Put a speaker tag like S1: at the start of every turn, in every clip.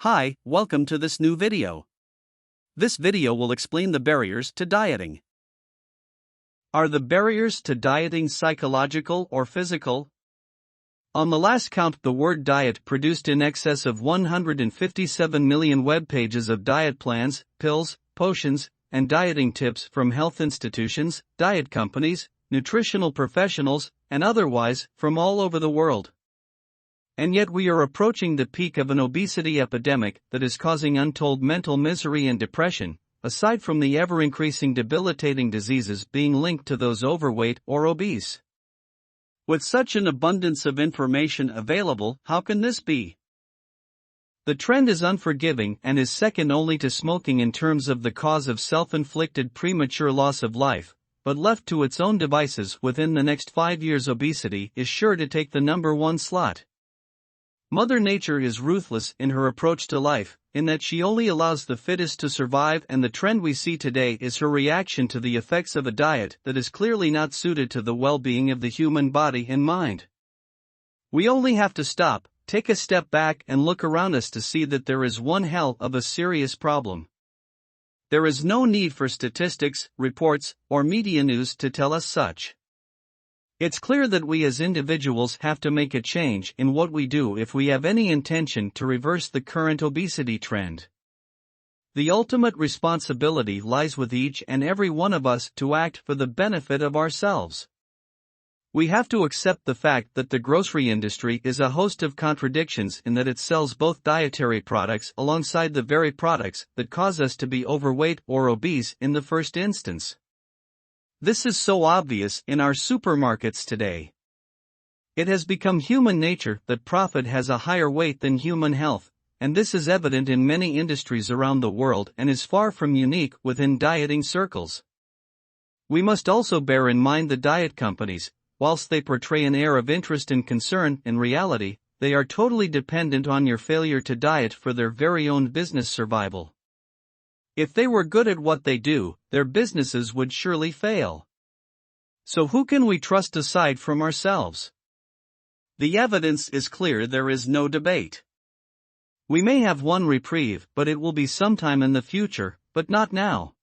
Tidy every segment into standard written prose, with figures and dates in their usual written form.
S1: Hi, welcome to this new video. This video will explain the barriers to dieting. Are the barriers to dieting psychological or physical? On the last count, the word diet produced in excess of 157 million web pages of diet plans, pills, potions, and dieting tips from health institutions, diet companies, nutritional professionals, and otherwise, from all over the world. And yet we are approaching the peak of an obesity epidemic that is causing untold mental misery and depression, aside from the ever-increasing debilitating diseases being linked to those overweight or obese. With such an abundance of information available, how can this be? The trend is unforgiving and is second only to smoking in terms of the cause of self-inflicted premature loss of life, but left to its own devices within the next 5 years, obesity is sure to take the #1 slot. Mother Nature is ruthless in her approach to life, in that she only allows the fittest to survive, and the trend we see today is her reaction to the effects of a diet that is clearly not suited to the well-being of the human body and mind. We only have to stop, take a step back and look around us to see that there is one hell of a serious problem. There is no need for statistics, reports, or media news to tell us such. It's clear that we as individuals have to make a change in what we do if we have any intention to reverse the current obesity trend. The ultimate responsibility lies with each and every one of us to act for the benefit of ourselves. We have to accept the fact that the grocery industry is a host of contradictions in that it sells both dietary products alongside the very products that cause us to be overweight or obese in the first instance. This is so obvious in our supermarkets today. It has become human nature that profit has a higher weight than human health, and this is evident in many industries around the world and is far from unique within dieting circles. We must also bear in mind the diet companies, whilst they portray an air of interest and concern, in reality, they are totally dependent on your failure to diet for their very own business survival. If they were good at what they do, their businesses would surely fail. So who can we trust aside from ourselves? The evidence is clear, there is no debate. We may have one reprieve, but it will be sometime in the future, but not now.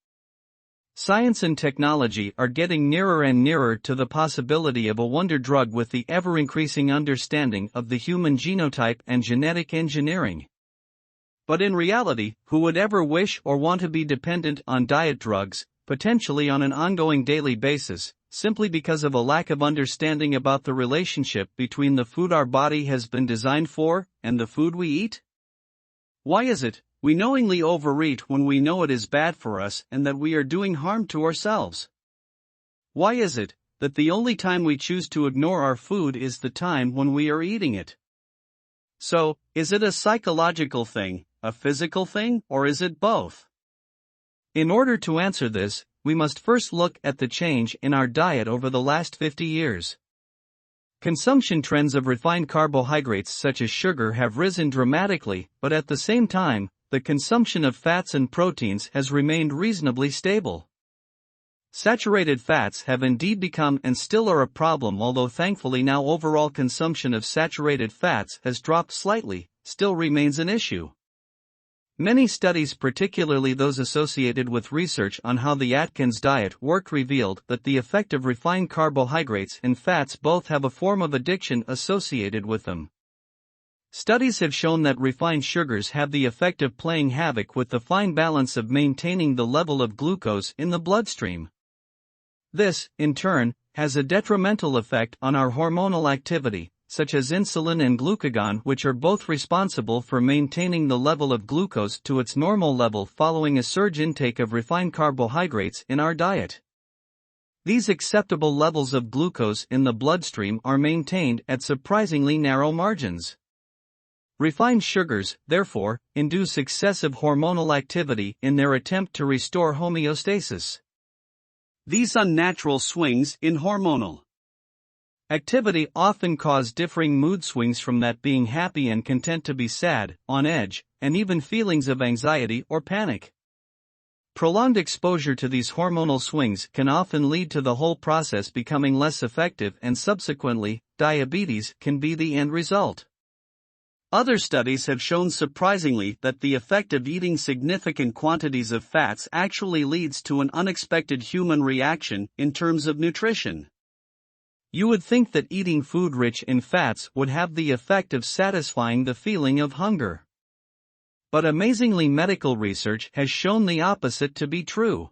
S1: Science and technology are getting nearer and nearer to the possibility of a wonder drug with the ever-increasing understanding of the human genotype and genetic engineering. But in reality, who would ever wish or want to be dependent on diet drugs, potentially on an ongoing daily basis, simply because of a lack of understanding about the relationship between the food our body has been designed for and the food we eat? Why is it we knowingly overeat when we know it is bad for us and that we are doing harm to ourselves? Why is it that the only time we choose to ignore our food is the time when we are eating it? So, is it a psychological thing, a physical thing, or is it both? In order to answer this, we must first look at the change in our diet over the last 50 years. Consumption trends of refined carbohydrates such as sugar have risen dramatically, but at the same time, the consumption of fats and proteins has remained reasonably stable. Saturated fats have indeed become and still are a problem, although thankfully now overall consumption of saturated fats has dropped slightly, still remains an issue. Many studies, particularly those associated with research on how the Atkins diet worked, revealed that the effect of refined carbohydrates and fats both have a form of addiction associated with them. Studies have shown that refined sugars have the effect of playing havoc with the fine balance of maintaining the level of glucose in the bloodstream. This, in turn, has a detrimental effect on our hormonal activity, such as insulin and glucagon, which are both responsible for maintaining the level of glucose to its normal level following a surge intake of refined carbohydrates in our diet. These acceptable levels of glucose in the bloodstream are maintained at surprisingly narrow margins. Refined sugars, therefore, induce excessive hormonal activity in their attempt to restore homeostasis. These unnatural swings in hormonal activity often cause differing mood swings, from that being happy and content to be sad, on edge, and even feelings of anxiety or panic. Prolonged exposure to these hormonal swings can often lead to the whole process becoming less effective, and subsequently, diabetes can be the end result. Other studies have shown surprisingly that the effect of eating significant quantities of fats actually leads to an unexpected human reaction in terms of nutrition. You would think that eating food rich in fats would have the effect of satisfying the feeling of hunger. But amazingly, medical research has shown the opposite to be true.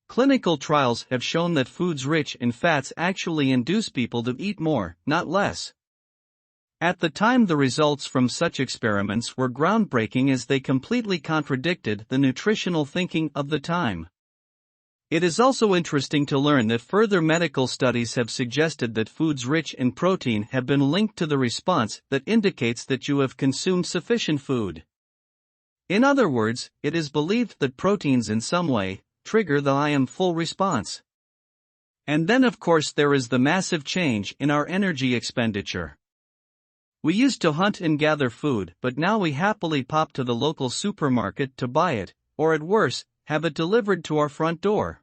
S1: Clinical trials have shown that foods rich in fats actually induce people to eat more, not less. At the time, the results from such experiments were groundbreaking as they completely contradicted the nutritional thinking of the time. It is also interesting to learn that further medical studies have suggested that foods rich in protein have been linked to the response that indicates that you have consumed sufficient food. In other words, it is believed that proteins in some way trigger the "I am full" response. And then, of course, there is the massive change in our energy expenditure. We used to hunt and gather food, but now we happily pop to the local supermarket to buy it, or at worst, have it delivered to our front door.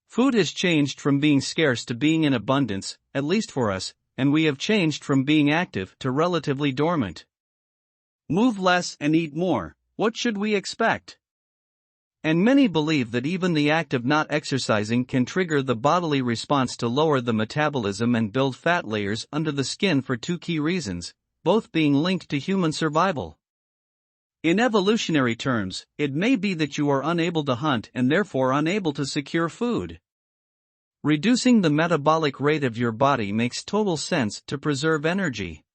S1: Food has changed from being scarce to being in abundance, at least for us, and we have changed from being active to relatively dormant. Move less and eat more, what should we expect? And many believe that even the act of not exercising can trigger the bodily response to lower the metabolism and build fat layers under the skin for two key reasons, both being linked to human survival. In evolutionary terms, it may be that you are unable to hunt and therefore unable to secure food. Reducing the metabolic rate of your body makes total sense to preserve energy.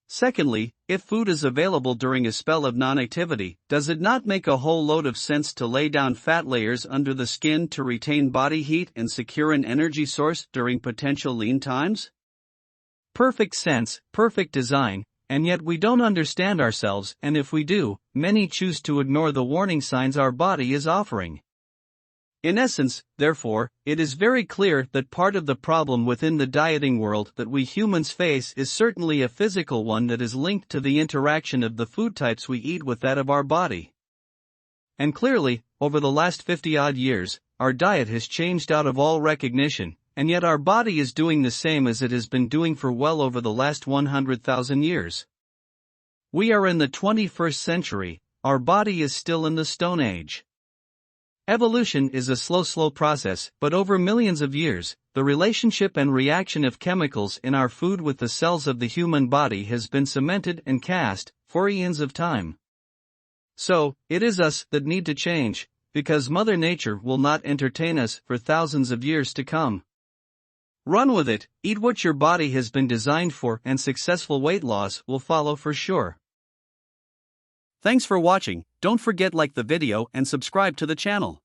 S1: Secondly, if food is available during a spell of non-activity, does it not make a whole load of sense to lay down fat layers under the skin to retain body heat and secure an energy source during potential lean times? Perfect sense, perfect design, and yet we don't understand ourselves, and if we do, many choose to ignore the warning signs our body is offering. In essence, therefore, it is very clear that part of the problem within the dieting world that we humans face is certainly a physical one that is linked to the interaction of the food types we eat with that of our body. And clearly, over the last 50-odd years, our diet has changed out of all recognition, and yet our body is doing the same as it has been doing for well over the last 100,000 years. We are in the 21st century, our body is still in the Stone Age. Evolution is a slow process, but over millions of years, the relationship and reaction of chemicals in our food with the cells of the human body has been cemented and cast for eons of time. So, it is us that need to change, because Mother Nature will not entertain us for thousands of years to come. Run with it, eat what your body has been designed for, and successful weight loss will follow for sure. Thanks for watching. Don't forget like the video and subscribe to the channel.